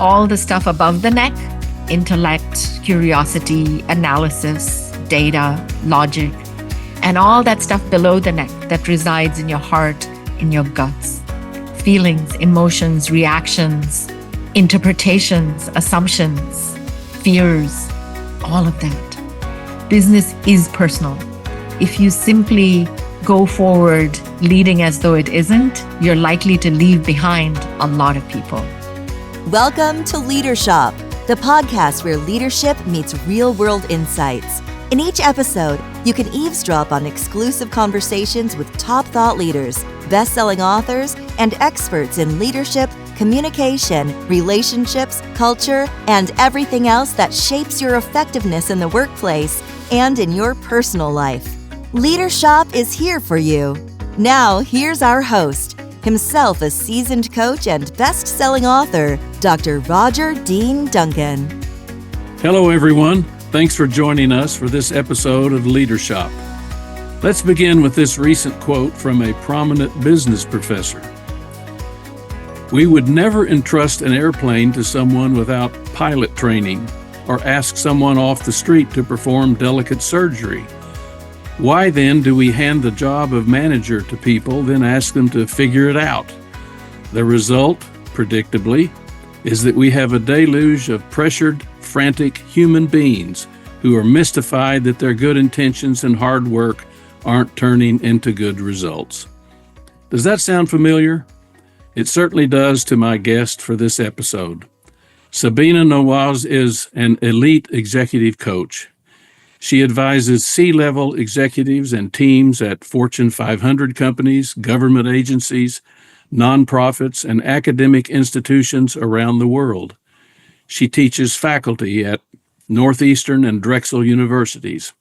all the stuff above the neck, intellect, curiosity, analysis, data, logic, and all that stuff below the neck that resides in your heart, in your guts, feelings, emotions, reactions, interpretations, assumptions, fears, all of that. Business is personal. If you simply go forward leading as though it isn't, you're likely to leave behind a lot of people. Welcome to Leadership, the podcast where leadership meets real-world insights. In each episode, you can eavesdrop on exclusive conversations with top thought leaders, best-selling authors, and experts in leadership, communication, relationships, culture, and everything else that shapes your effectiveness in the workplace and in your personal life. Leadership is here for you. Now, here's our host, himself a seasoned coach and best-selling author, Dr. Roger Dean Duncan. Hello, everyone. Thanks for joining us for this episode of Leadership. Let's begin with this recent quote from a prominent business professor. "We would never entrust an airplane to someone without pilot training or ask someone off the street to perform delicate surgery. Why then do we hand the job of manager to people, then ask them to figure it out? The result, predictably, is that we have a deluge of pressured, frantic human beings who are mystified that their good intentions and hard work aren't turning into good results." Does that sound familiar? It certainly does to my guest for this episode. Sabina Nawaz is an elite executive coach. She advises C-level executives and teams at Fortune 500 companies, government agencies, nonprofits, and academic institutions around the world. She teaches faculty at Northeastern and Drexel universities.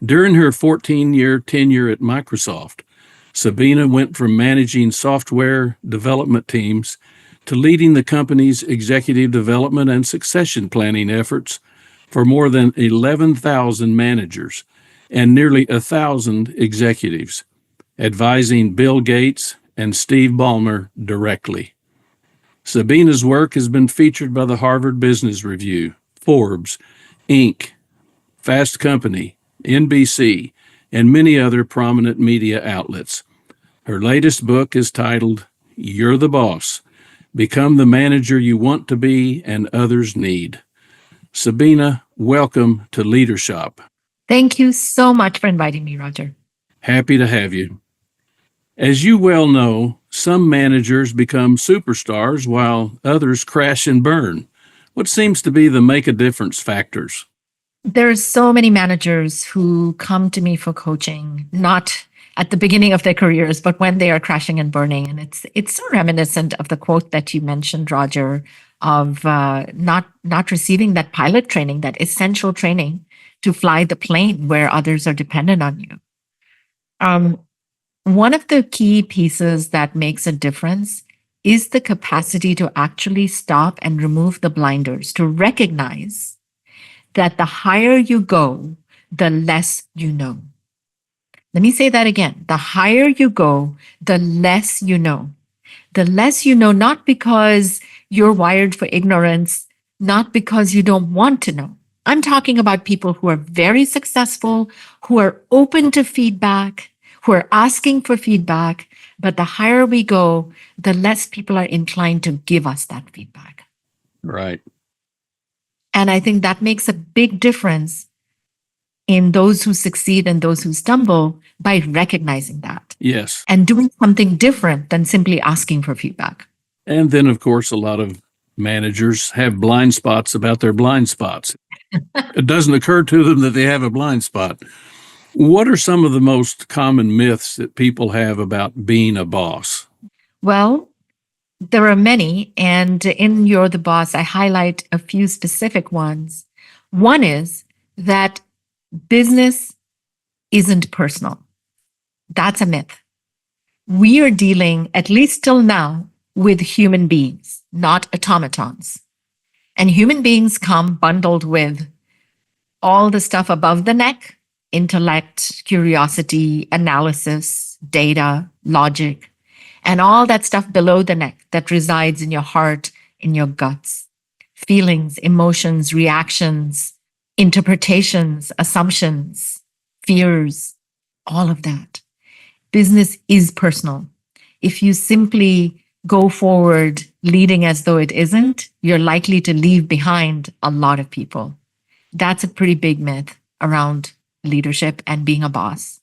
During her 14-year tenure at Microsoft, Sabina went from managing software development teams to leading the company's executive development and succession planning efforts for more than 11,000 managers and nearly 1,000 executives, advising Bill Gates and Steve Ballmer directly. Sabina's work has been featured by the Harvard Business Review, Forbes, Inc., Fast Company, NBC, and many other prominent media outlets. Her latest book is titled, "You're the Boss. Become the manager you want to be and others need." Sabina, welcome to Leadership. Thank you so much for inviting me, Roger. Happy to have you. As you well know, some managers become superstars while others crash and burn. What seems to be the make a difference factors? There's so many managers who come to me for coaching, not at the beginning of their careers, but when they are crashing and burning. And it's so reminiscent of the quote that you mentioned, Roger, of not receiving that pilot training, that essential training to fly the plane where others are dependent on you. One of the key pieces that makes a difference is the capacity to actually stop and remove the blinders, to recognize that the higher you go, the less you know. Let me say that again. The higher you go, the less you know. The less you know, not because you're wired for ignorance, not because you don't want to know. I'm talking about people who are very successful, who are open to feedback, who are asking for feedback, but the higher we go, the less people are inclined to give us that feedback. Right. And I think that makes a big difference in those who succeed and those who stumble by recognizing that. Yes. And doing something different than simply asking for feedback. And then, of course, a lot of managers have blind spots about their blind spots. It doesn't occur to them that they have a blind spot. What are some of the most common myths that people have about being a boss? Well, there are many, and in You're the Boss, I highlight a few specific ones. One is that business isn't personal. That's a myth. We are dealing, at least till now, with human beings, not automatons. And human beings come bundled with all the stuff above the neck, intellect, curiosity, analysis, data, logic, and all that stuff below the neck that resides in your heart, in your guts. Feelings, emotions, reactions, interpretations, assumptions, fears, all of that. Business is personal. If you simply go forward leading as though it isn't, you're likely to leave behind a lot of people. That's a pretty big myth around leadership and being a boss.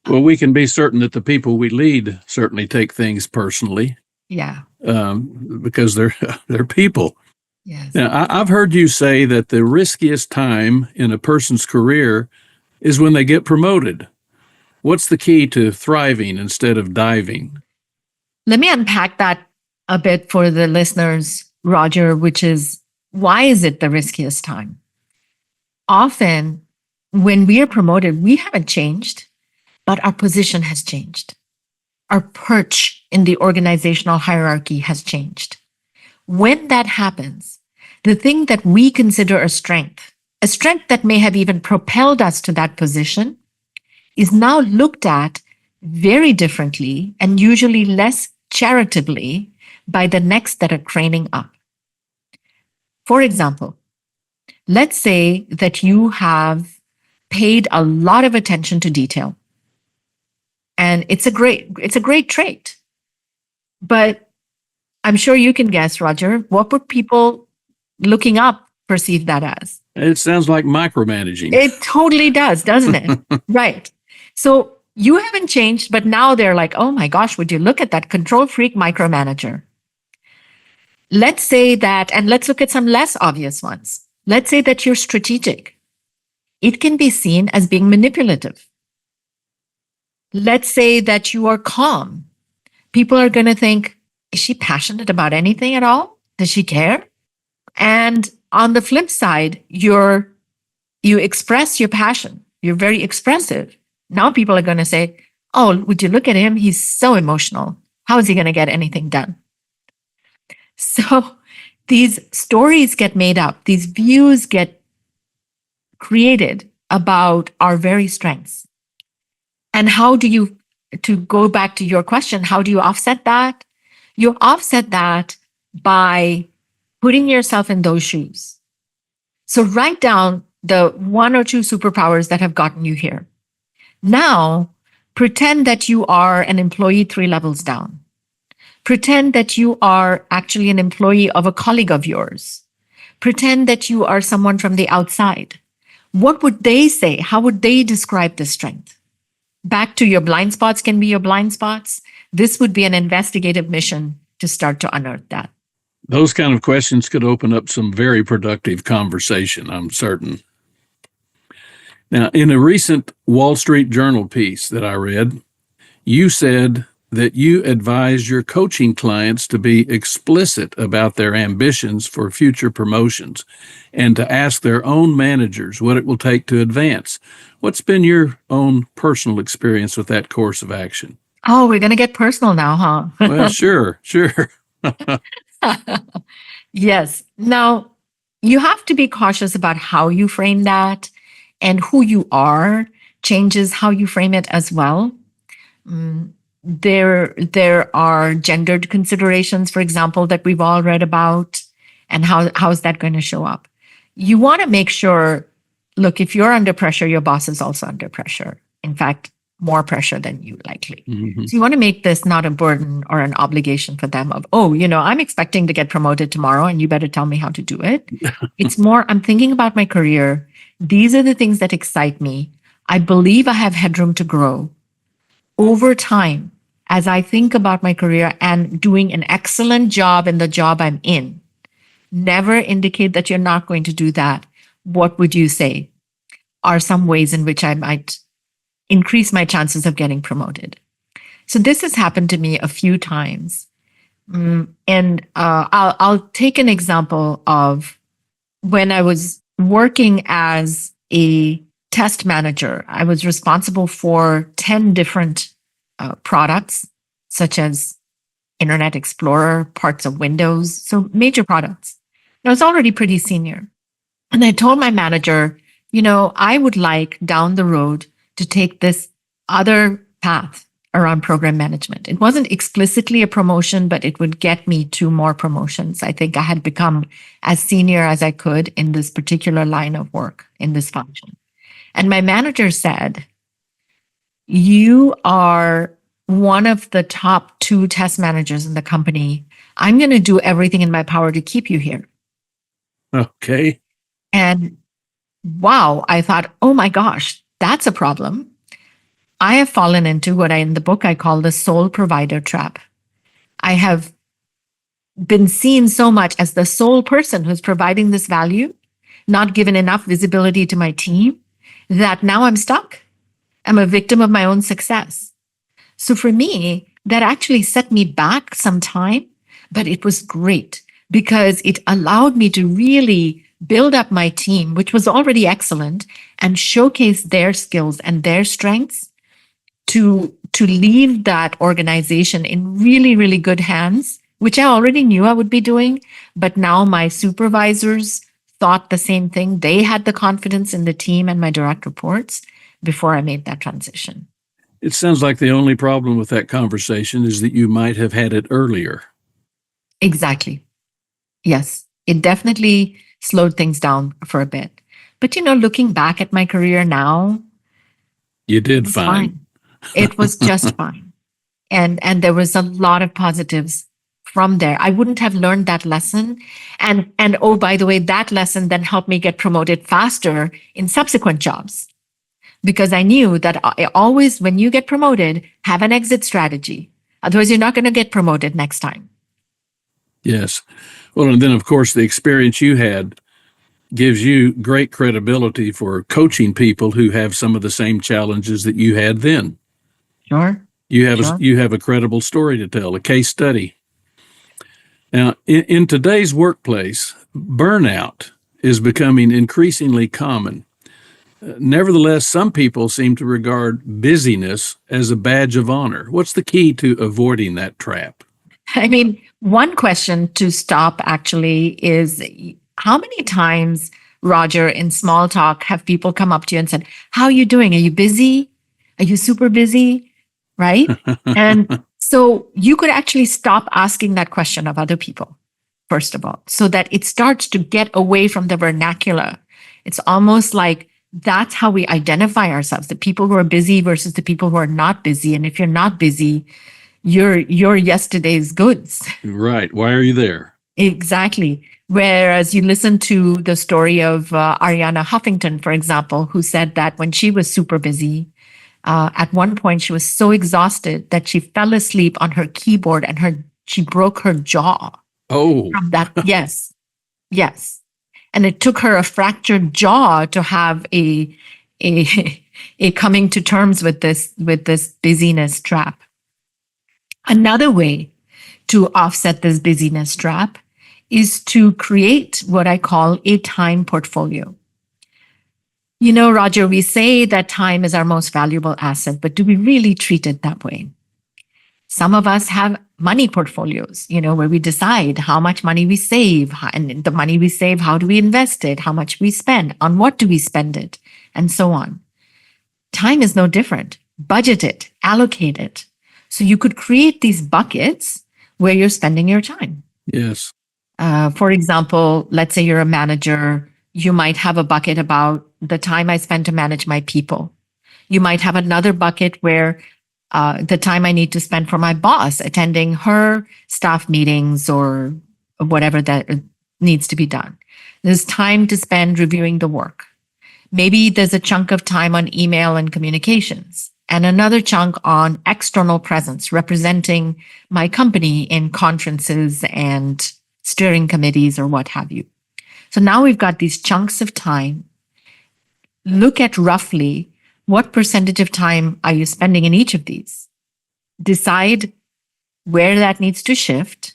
Well, we can be certain that the people we lead certainly take things personally Yeah. because they're people. Yes. Now, I've heard you say that the riskiest time in a person's career is when they get promoted. What's the key to thriving instead of diving? Let me unpack that a bit for the listeners, Roger, which is why is it the riskiest time? Often, when we are promoted, we haven't changed, but our position has changed. Our perch in the organizational hierarchy has changed. When that happens, the thing that we consider a strength that may have even propelled us to that position, is now looked at very differently and usually less charitably by the next that are training up. For example, let's say that you have paid a lot of attention to detail. And it's a great trait. But I'm sure you can guess, Roger, what would people looking up perceive that as? It sounds like micromanaging. It totally does, doesn't it? Right. So you haven't changed, but now they're like, oh my gosh, would you look at that control freak micromanager? Let's say that, and let's look at some less obvious ones. Let's say that you're strategic. It can be seen as being manipulative. Let's say that you are calm. People are going to think, is she passionate about anything at all? Does she care? And on the flip side, you express your passion. You're very expressive. Now people are going to say, oh, would you look at him? He's so emotional. How is he going to get anything done? So these stories get made up. These views get created about our very strengths. And to go back to your question, how do you offset that? You offset that by putting yourself in those shoes. So write down the 1 or 2 superpowers that have gotten you here. Now, pretend that you are an employee 3 levels down. Pretend that you are actually an employee of a colleague of yours. Pretend that you are someone from the outside. What would they say? How would they describe this strength? Back to your blind spots can be your blind spots. This would be an investigative mission to start to unearth that. Those kind of questions could open up some very productive conversation, I'm certain. Now, in a recent Wall Street Journal piece that I read, you said that you advise your coaching clients to be explicit about their ambitions for future promotions and to ask their own managers what it will take to advance. What's been your own personal experience with that course of action? Oh, we're going to get personal now, huh? Well, sure. Yes. Now, you have to be cautious about how you frame that, and who you are changes how you frame it as well. There are gendered considerations, for example, that we've all read about, and how is that going to show up? You want to make sure, look, if you're under pressure, your boss is also under pressure. In fact, more pressure than you likely. Mm-hmm. So you want to make this not a burden or an obligation for them of, oh, I'm expecting to get promoted tomorrow and you better tell me how to do it. It's more, I'm thinking about my career. These are the things that excite me. I believe I have headroom to grow over time as I think about my career and doing an excellent job in the job I'm in. Never indicate that you're not going to do that. What would you say are some ways in which I might increase my chances of getting promoted? So this has happened to me a few times. And I'll take an example of when I was working as a test manager. I was responsible for 10 different products, such as Internet Explorer, parts of Windows, so major products. I was already pretty senior. And I told my manager, I would like down the road to take this other path around program management. It wasn't explicitly a promotion, but it would get me to more promotions. I think I had become as senior as I could in this particular line of work, in this function. And my manager said, "You are one of the top 2 test managers in the company. I'm going to do everything in my power to keep you here." Okay. And wow, I thought, oh my gosh, that's a problem. I have fallen into what in the book I call the sole provider trap. I have been seen so much as the sole person who's providing this value, not given enough visibility to my team, that now I'm stuck. I'm a victim of my own success. So for me, that actually set me back some time, but it was great because it allowed me to really build up my team, which was already excellent, and showcase their skills and their strengths to leave that organization in really, really good hands, which I already knew I would be doing. But now my supervisors thought the same thing. They had the confidence in the team and my direct reports before I made that transition. It sounds like the only problem with that conversation is that you might have had it earlier. Exactly. Yes, it definitely slowed things down for a bit. But, looking back at my career now, You did it's fine. fine. It was just fine. And there was a lot of positives from there. I wouldn't have learned that lesson. And oh, by the way, that lesson then helped me get promoted faster in subsequent jobs. Because I knew that I always, when you get promoted, have an exit strategy. Otherwise, you're not going to get promoted next time. Yes. Well, and then, of course, the experience you had gives you great credibility for coaching people who have some of the same challenges that you had then. Sure. You have Sure. you have a credible story to tell, a case study. Now, in today's workplace, burnout is becoming increasingly common. Nevertheless, some people seem to regard busyness as a badge of honor. What's the key to avoiding that trap? I mean, one question to stop actually is how many times, Roger, in small talk, have people come up to you and said, "How are you doing? Are you busy? Are you super busy?" Right? And so you could actually stop asking that question of other people, first of all, so that it starts to get away from the vernacular. It's almost like that's how we identify ourselves, the people who are busy versus the people who are not busy. And if you're not busy, you're yesterday's goods. Right. Why are you there? Exactly. Whereas you listen to the story of Ariana Huffington, for example, who said that when she was super busy, at one point she was so exhausted that she fell asleep on her keyboard and she broke her jaw Oh, from that. Yes. Yes. And it took her a fractured jaw to have a coming to terms with this busyness trap. Another way to offset this busyness trap is to create what I call a time portfolio. Roger, we say that time is our most valuable asset, but do we really treat it that way? Some of us have money portfolios, where we decide how much money we save, and the money we save, how do we invest it, how much we spend, on what do we spend it, and so on. Time is no different. Budget it, allocate it. So you could create these buckets where you're spending your time. yes. For example, let's say you're a manager, you might have a bucket about the time I spend to manage my people. You might have another bucket where the time I need to spend for my boss, attending her staff meetings or whatever that needs to be done. There's time to spend reviewing the work. Maybe there's a chunk of time on email and communications, and another chunk on external presence, representing my company in conferences and steering committees or what have you. So now we've got these chunks of time. Look at roughly what percentage of time are you spending in each of these. Decide where that needs to shift.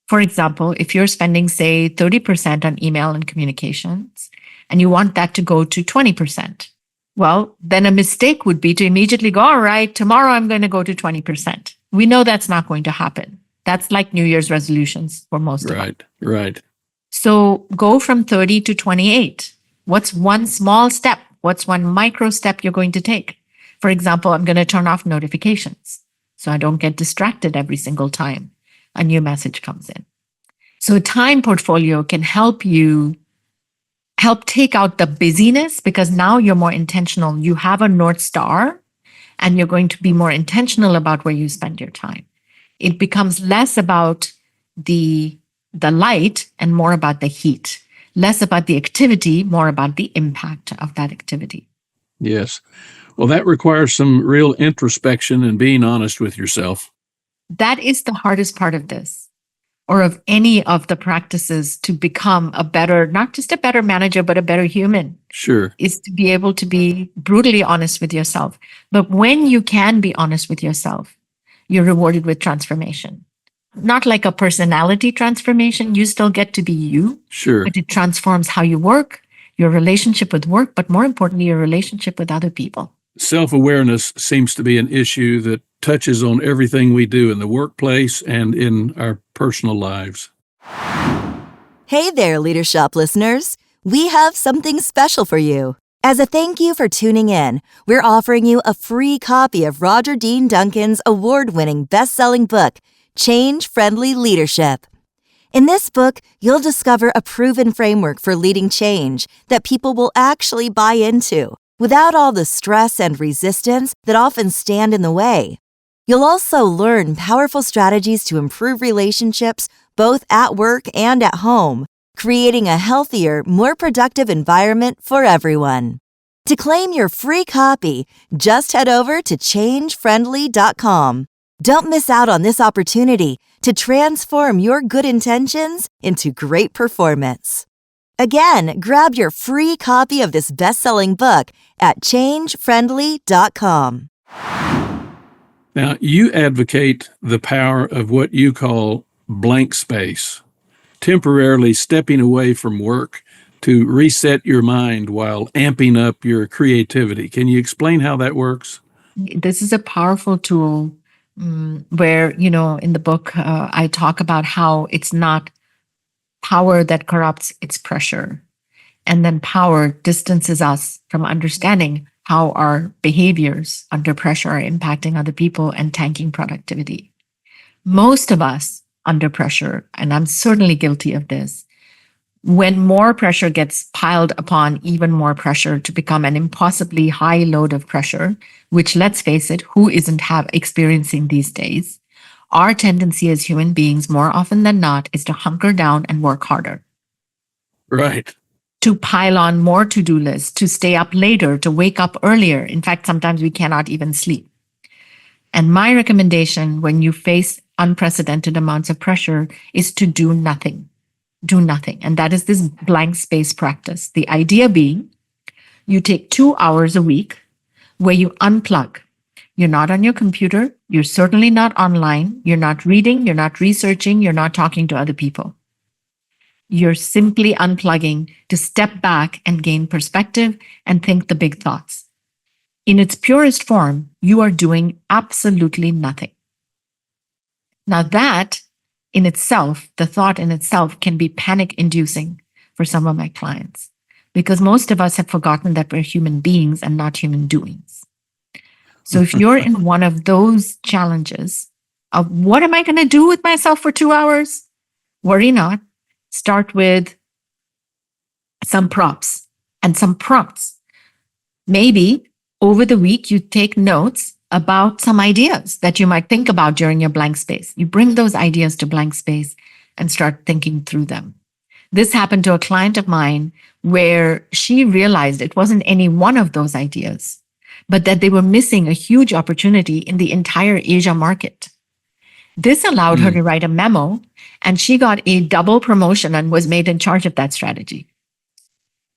For example, if you're spending, say, 30% on email and communications, and you want that to go to 20%, well, then a mistake would be to immediately go, all right, tomorrow I'm going to go to 20%. We know that's not going to happen. That's like New Year's resolutions for most of us. Right. Right. So go from 30 to 28. What's one small step? What's one micro step you're going to take? For example, I'm going to turn off notifications so I don't get distracted every single time a new message comes in. So a time portfolio can help you take out the busyness, because now you're more intentional. You have a North Star and you're going to be more intentional about where you spend your time. It becomes less about the light and more about the heat, less about the activity, more about the impact of that activity. Yes. Well, that requires some real introspection and being honest with yourself. That is the hardest part of this, or of any of the practices to become a better, not just a better manager, but a better human. Sure. Is to be able to be brutally honest with yourself. But when you can be honest with yourself, you're rewarded with transformation. Not like a personality transformation. You still get to be you. Sure. But it transforms how you work, your relationship with work, but more importantly, your relationship with other people. Self-awareness seems to be an issue that touches on everything we do in the workplace and in our personal lives. Hey there, Leadership listeners. We have something special for you. As a thank you for tuning in, we're offering you a free copy of Roger Dean Duncan's award-winning best-selling book, Change Friendly Leadership. In this book, you'll discover a proven framework for leading change that people will actually buy into, without all the stress and resistance that often stand in the way. You'll also learn powerful strategies to improve relationships both at work and at home, creating a healthier, more productive environment for everyone. To claim your free copy, just head over to changefriendly.com. Don't miss out on this opportunity to transform your good intentions into great performance. Again, grab your free copy of this best-selling book at changefriendly.com. Now, you advocate the power of what you call blank space, temporarily stepping away from work to reset your mind while amping up your creativity. Can you explain how that works? This is a powerful tool where, in the book, I talk about how it's not power that corrupts, it's pressure. And then power distances us from understanding how our behaviors under pressure are impacting other people and tanking productivity. Most of us under pressure, and I'm certainly guilty of this, when more pressure gets piled upon even more pressure to become an impossibly high load of pressure, which, let's face it, who isn't experiencing these days? Our tendency as human beings, more often than not, is to hunker down and work harder. Right. To pile on more to-do lists, to stay up later, to wake up earlier. In fact, sometimes we cannot even sleep. And my recommendation when you face unprecedented amounts of pressure is to do nothing. Do nothing. And that is this blank space practice. The idea being, you take 2 hours a week where you unplug. You're not on your computer. You're certainly not online. You're not reading. You're not researching. You're not talking to other people. You're simply unplugging to step back and gain perspective and think the big thoughts. In its purest form, you are doing absolutely nothing. Now that in itself, the thought in itself can be panic-inducing for some of my clients, because most of us have forgotten that we're human beings and not human doings. So if you're in one of those challenges of what am I going to do with myself for 2 hours? Worry not. Start with some props and some prompts. Maybe over the week, you take notes about some ideas that you might think about during your blank space. You bring those ideas to blank space and start thinking through them. This happened to a client of mine where she realized it wasn't any one of those ideas, but that they were missing a huge opportunity in the entire Asia market. This allowed her to write a memo, and she got a double promotion and was made in charge of that strategy.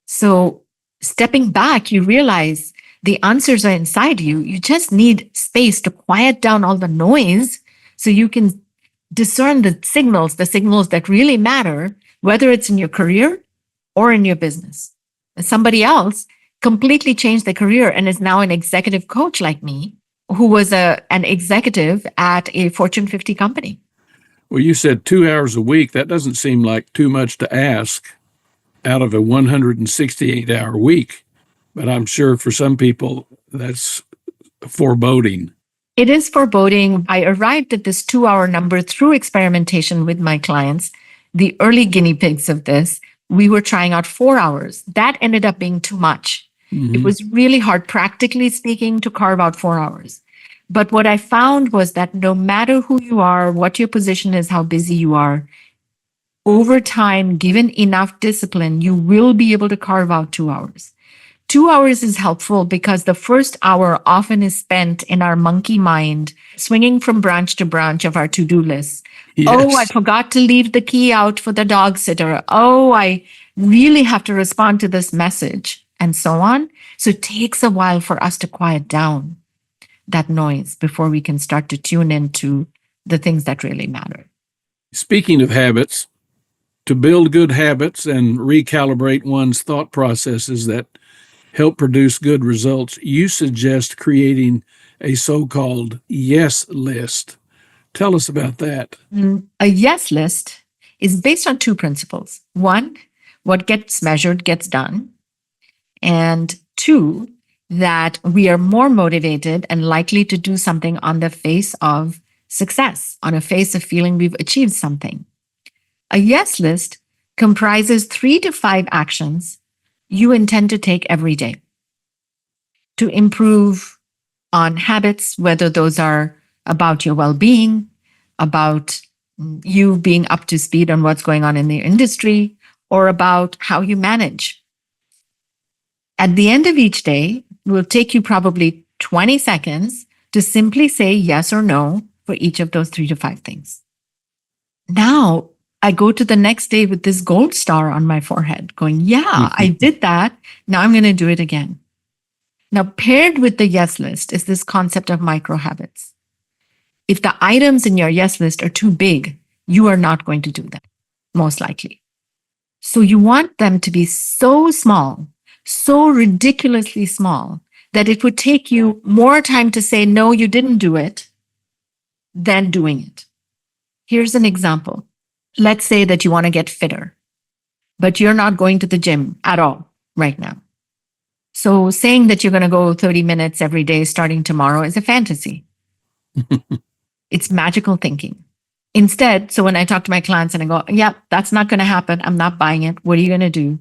So stepping back, you realize the answers are inside you. You just need space to quiet down all the noise so you can discern the signals that really matter, whether it's in your career or in your business. Somebody else completely changed their career and is now an executive coach like me, who was an executive at a Fortune 50 company. Well, you said 2 hours a week. That doesn't seem like too much to ask out of a 168-hour week. But I'm sure for some people, that's foreboding. It is foreboding. I arrived at this 2-hour number through experimentation with my clients. The early guinea pigs of this, we were trying out 4 hours. That ended up being too much. It was really hard, practically speaking, to carve out 4 hours. But what I found was that no matter who you are, what your position is, how busy you are, over time, given enough discipline, you will be able to carve out 2 hours. 2 hours is helpful because the first hour often is spent in our monkey mind, swinging from branch to branch of our to-do list. Yes. Oh, I forgot to leave the key out for the dog sitter. Oh, I really have to respond to this message, and so on. So it takes a while for us to quiet down that noise before we can start to tune into the things that really matter. Speaking of habits, to build good habits and recalibrate one's thought processes that help produce good results, you suggest creating a so-called yes list. Tell us about that. A yes list is based on two principles. One, what gets measured gets done. And two, that we are more motivated and likely to do something on the face of success, on a face of feeling we've achieved something. A yes list comprises 3 to 5 actions you intend to take every day to improve on habits, whether those are about your well-being, about you being up to speed on what's going on in the industry, or about how you manage. At the end of each day, it will take you probably 20 seconds to simply say yes or no for each of those 3 to 5 things. Now, I go to the next day with this gold star on my forehead going, yeah, I did that. Now I'm going to do it again. Now, paired with the yes list is this concept of micro habits. If the items in your yes list are too big, you are not going to do them, most likely. So you want them to be so small, so ridiculously small, that it would take you more time to say, no, you didn't do it, than doing it. Here's an example. Let's say that you want to get fitter, but you're not going to the gym at all right now. So saying that you're going to go 30 minutes every day starting tomorrow is a fantasy. It's magical thinking. Instead, so when I talk to my clients and I go, yeah, that's not going to happen. I'm not buying it. What are you going to do?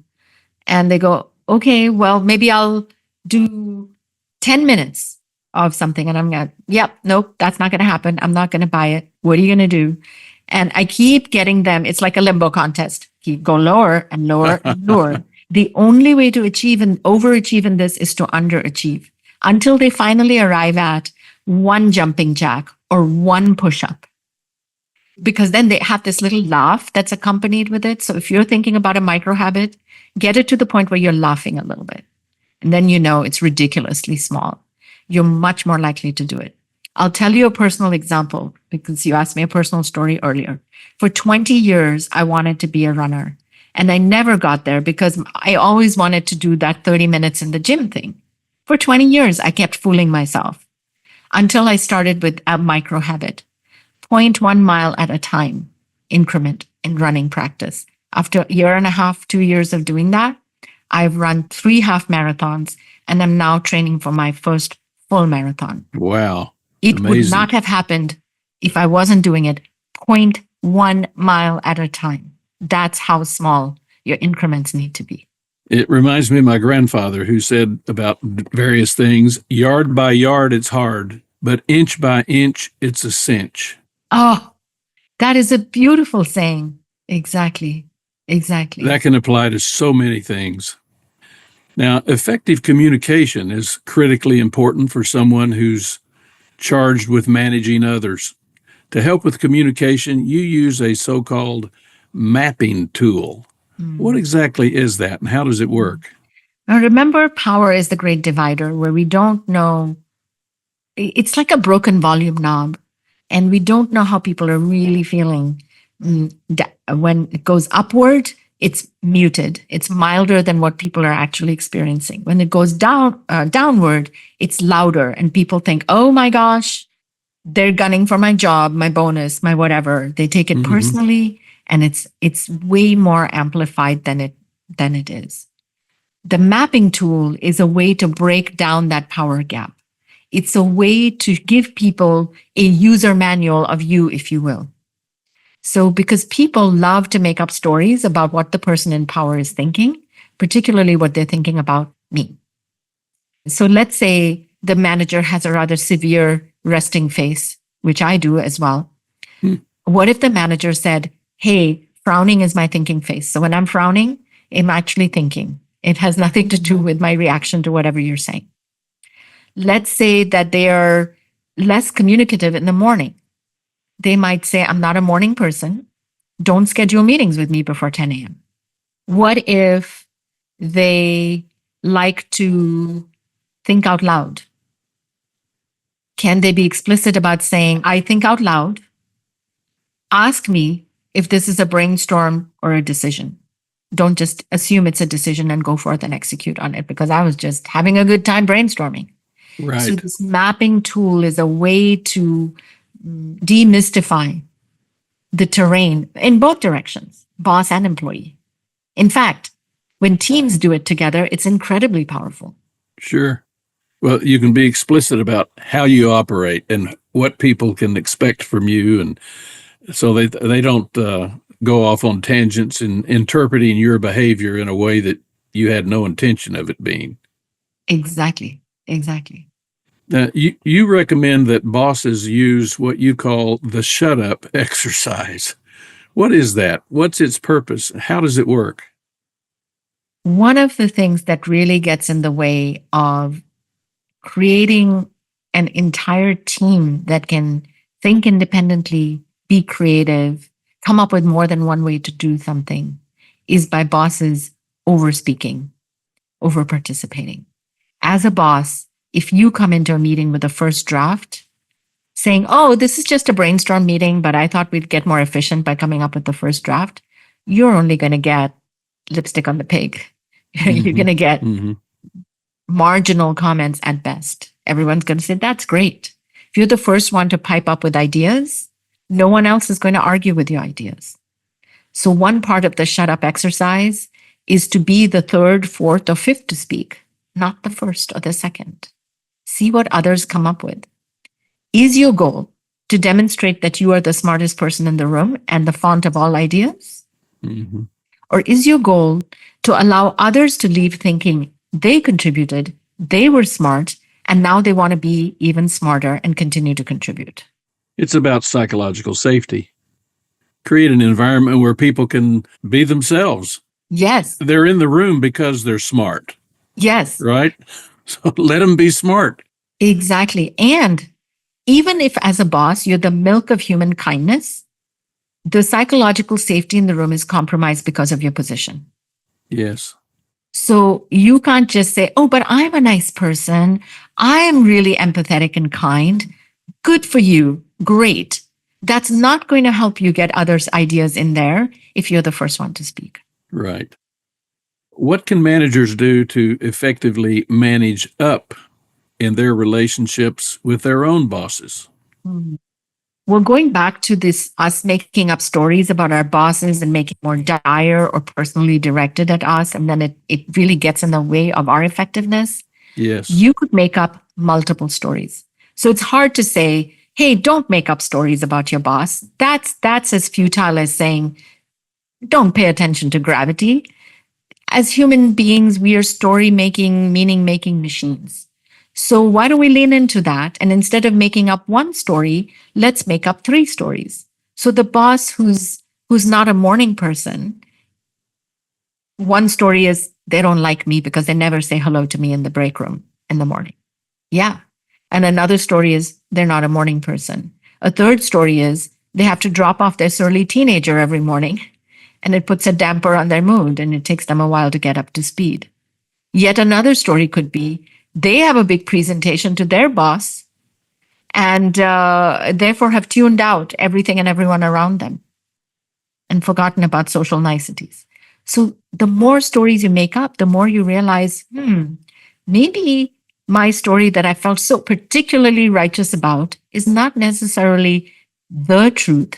And they go, okay, well, maybe I'll do 10 minutes of something. And I'm going, yep, nope, that's not going to happen. I'm not going to buy it. What are you going to do? And I keep getting them. It's like a limbo contest. Keep go lower and lower and lower. The only way to achieve and overachieve in this is to underachieve until they finally arrive at one jumping jack or one push-up. Because then they have this little laugh that's accompanied with it. So if you're thinking about a micro habit, get it to the point where you're laughing a little bit. And then you know it's ridiculously small. You're much more likely to do it. I'll tell you a personal example because you asked me a personal story earlier. For 20 years, I wanted to be a runner. And I never got there because I always wanted to do that 30 minutes in the gym thing. For 20 years, I kept fooling myself until I started with a micro habit, 0.1 mile at a time increment in running practice. After a year and a half, 2 years of doing that, I've run 3 half marathons and I'm now training for my first full marathon. Wow. It Amazing. would not have happened if I wasn't doing it 0.1 mile at a time. That's how small your increments need to be. It reminds me of my grandfather who said about various things, yard by yard, it's hard, but inch by inch, it's a cinch. Oh, that is a beautiful saying. Exactly. Exactly. That can apply to so many things. Now, effective communication is critically important for someone who's charged with managing others. To help with communication, you use a so-called mapping tool. What exactly is that and how does it work? Now, remember, power is the great divider where we don't know. It's like a broken volume knob, and we don't know how people are really feeling. When it goes upward, it's muted. It's milder than what people are actually experiencing. When it goes downward, it's louder, and people think, oh my gosh, they're gunning for my job, my bonus, my whatever. They take it personally, and it's way more amplified than it is. The mapping tool is a way to break down that power gap. It's a way to give people a user manual of you, if you will. So because people love to make up stories about what the person in power is thinking, particularly what they're thinking about me. So let's say the manager has a rather severe resting face, which I do as well. What if the manager said, hey, frowning is my thinking face. So when I'm frowning, I'm actually thinking. It has nothing to do with my reaction to whatever you're saying. Let's say that they are less communicative in the morning. They might say, I'm not a morning person. Don't schedule meetings with me before 10 a.m. What if they like to think out loud? Can they be explicit about saying, I think out loud? Ask me if this is a brainstorm or a decision. Don't just assume it's a decision and go forth and execute on it, because I was just having a good time brainstorming. Right. So this mapping tool is a way to demystify the terrain in both directions, boss and employee. In fact, when teams do it together, it's incredibly powerful. Sure. Well, you can be explicit about how you operate and what people can expect from you, and so they don't go off on tangents and interpreting your behavior in a way that you had no intention of it being. Exactly. Now, you recommend that bosses use what you call the shut up exercise. What is that? What's its purpose? How does it work? One of the things that really gets in the way of creating an entire team that can think independently, be creative, come up with more than one way to do something is by bosses over-speaking, over-participating. As a boss, if you come into a meeting with a first draft saying, oh, this is just a brainstorm meeting, but I thought we'd get more efficient by coming up with the first draft, you're only going to get lipstick on the pig. You're going to get marginal comments at best. Everyone's going to say, that's great. If you're the first one to pipe up with ideas, no one else is going to argue with your ideas. So one part of the shut up exercise is to be the third, fourth, or fifth to speak, not the first or the second. See what others come up with. Is your goal to demonstrate that you are the smartest person in the room and the font of all ideas? Or is your goal to allow others to leave thinking they contributed, they were smart, and now they want to be even smarter and continue to contribute? It's about psychological safety. Create an environment where people can be themselves. Yes. They're in the room because they're smart. Yes. Right? So let them be smart. Exactly. And even if as a boss, you're the milk of human kindness, the psychological safety in the room is compromised because of your position. Yes. So you can't just say, oh, but I'm a nice person. I'm really empathetic and kind. Good for you. Great. That's not going to help you get others' ideas in there if you're the first one to speak. Right. What can managers do to effectively manage up in their relationships with their own bosses? Well, going back to this, us making up stories about our bosses and making more dire or personally directed at us, and then it really gets in the way of our effectiveness. Yes. You could make up multiple stories. So it's hard to say, hey, don't make up stories about your boss. That's as futile as saying, don't pay attention to gravity. As human beings, we are story-making, meaning-making machines. So why don't we lean into that? And instead of making up one story, let's make up 3 stories. So the boss who's not a morning person, one story is they don't like me because they never say hello to me in the break room in the morning. Yeah. And another story is they're not a morning person. A third story is they have to drop off their surly teenager every morning, and it puts a damper on their mood and it takes them a while to get up to speed. Yet another story could be they have a big presentation to their boss and therefore have tuned out everything and everyone around them and forgotten about social niceties. So the more stories you make up, the more you realize, maybe my story that I felt so particularly righteous about is not necessarily the truth.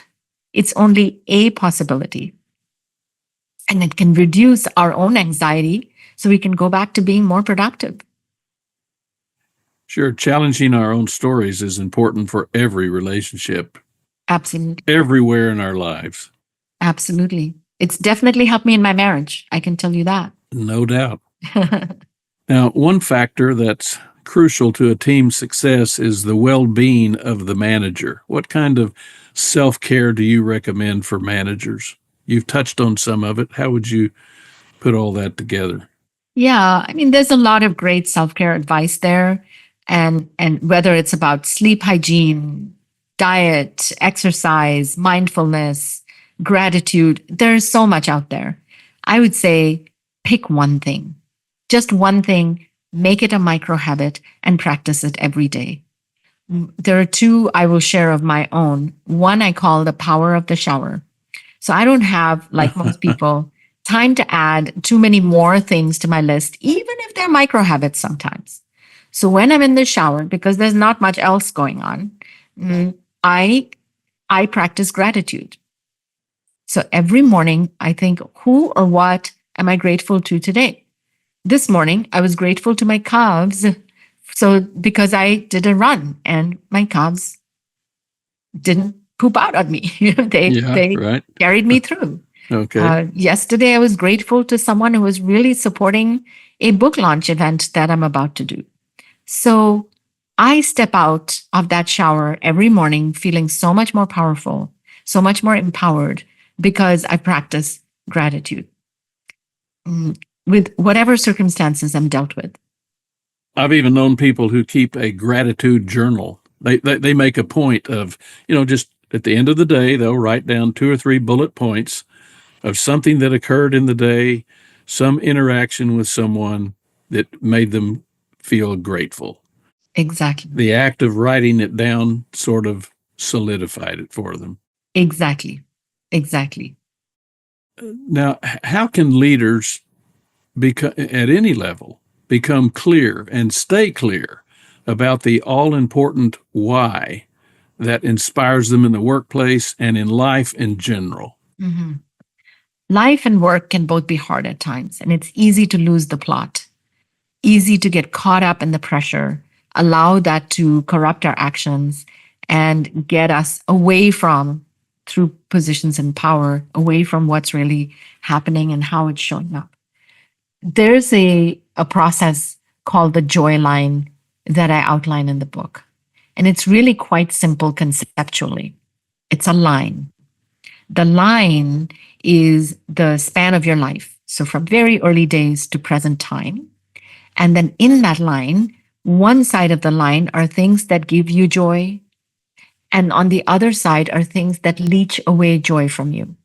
It's only a possibility. And it can reduce our own anxiety so we can go back to being more productive. Sure. Challenging our own stories is important for every relationship, Absolutely. everywhere in our lives. Absolutely. It's definitely helped me in my marriage. I can tell you that. No doubt. Now, one factor that's crucial to a team's success is the well-being of the manager. What kind of self-care do you recommend for managers? You've touched on some of it. How would you put all that together? Yeah, I mean, there's a lot of great self-care advice there. And whether it's about sleep hygiene, diet, exercise, mindfulness, gratitude, there's so much out there. I would say pick one thing, just one thing, make it a micro habit and practice it every day. There are two I will share of my own. One I call the power of the shower. So I don't have, like most people, time to add too many more things to my list, even if they're micro habits sometimes. So when I'm in the shower, because there's not much else going on, I practice gratitude. So every morning I think, who or what am I grateful to today? This morning I was grateful to my calves. So because I did a run and my calves didn't poop out on me, they Right. carried me through. Okay. Yesterday I was grateful to someone who was really supporting a book launch event that I'm about to do. So I step out of that shower every morning feeling so much more powerful, so much more empowered because I practice gratitude with whatever circumstances I'm dealt with. I've even known people who keep a gratitude journal. They make a point of, just at the end of the day, they'll write down 2 or 3 bullet points of something that occurred in the day, some interaction with someone that made them feel grateful. Exactly. The act of writing it down sort of solidified it for them. Exactly. Now, how can leaders at any level become clear and stay clear about the all-important why that inspires them in the workplace and in life in general? Mm-hmm. Life and work can both be hard at times, and it's easy to lose the plot, easy to get caught up in the pressure, allow that to corrupt our actions and get us away from, through positions in power, away from what's really happening and how it's showing up. There's a process called the joy line that I outline in the book. And it's really quite simple conceptually. It's a line. The line is the span of your life. So from very early days to present time. And then in that line, one side of the line are things that give you joy. And on the other side are things that leech away joy from you.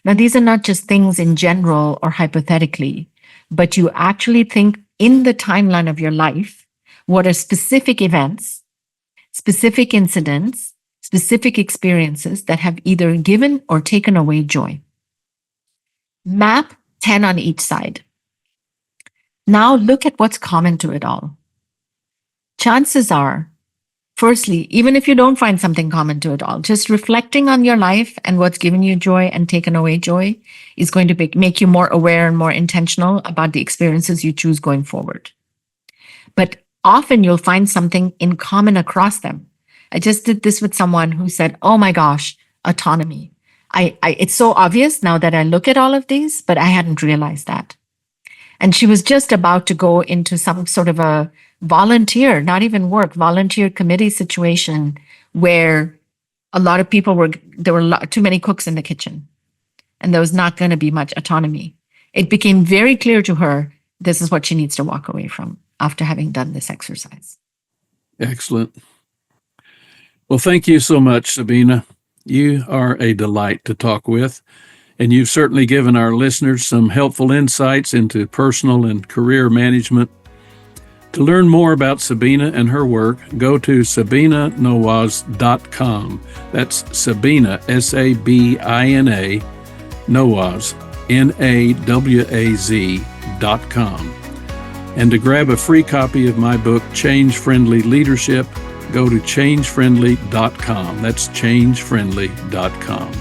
Now, these are not just things in general or hypothetically, but you actually think in the timeline of your life, what are specific events, specific incidents, specific experiences that have either given or taken away joy. Map 10 on each side. Now look at what's common to it all. Chances are, firstly, even if you don't find something common to it all, just reflecting on your life and what's given you joy and taken away joy is going to make you more aware and more intentional about the experiences you choose going forward. But often you'll find something in common across them. I just did this with someone who said, oh my gosh, autonomy. It's so obvious now that I look at all of these, but I hadn't realized that. And she was just about to go into some sort of a volunteer, not even work, volunteer committee situation where a lot of people there were too many cooks in the kitchen and there was not going to be much autonomy. It became very clear to her, this is what she needs to walk away from after having done this exercise. Excellent. Well, thank you so much, Sabina. You are a delight to talk with, and you've certainly given our listeners some helpful insights into personal and career management. To learn more about Sabina and her work, go to sabinanawaz.com. That's Sabina, S-A-B-I-N-A, Nawaz, N-A-W-A-Z.com. And to grab a free copy of my book, Change Friendly Leadership, go to changefriendly.com. That's changefriendly.com.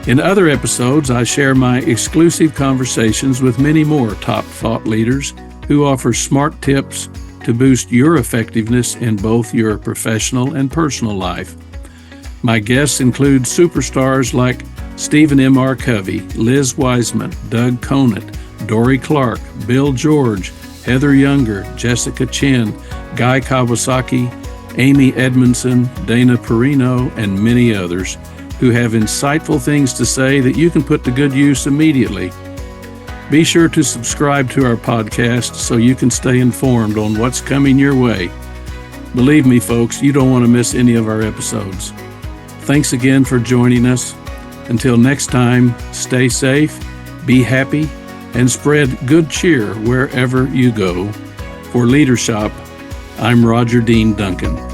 In other episodes, I share my exclusive conversations with many more top thought leaders who offer smart tips, to boost your effectiveness in both your professional and personal life. My guests include superstars like Stephen M.R. Covey, Liz Wiseman, Doug Conant, Dory Clark, Bill George, Heather Younger, Jessica Chin, Guy Kawasaki, Amy Edmondson, Dana Perino, and many others who have insightful things to say that you can put to good use immediately. Be sure to subscribe to our podcast so you can stay informed on what's coming your way. Believe me, folks, you don't want to miss any of our episodes. Thanks again for joining us. Until next time, stay safe, be happy, and spread good cheer wherever you go. For Leadership, I'm Roger Dean Duncan.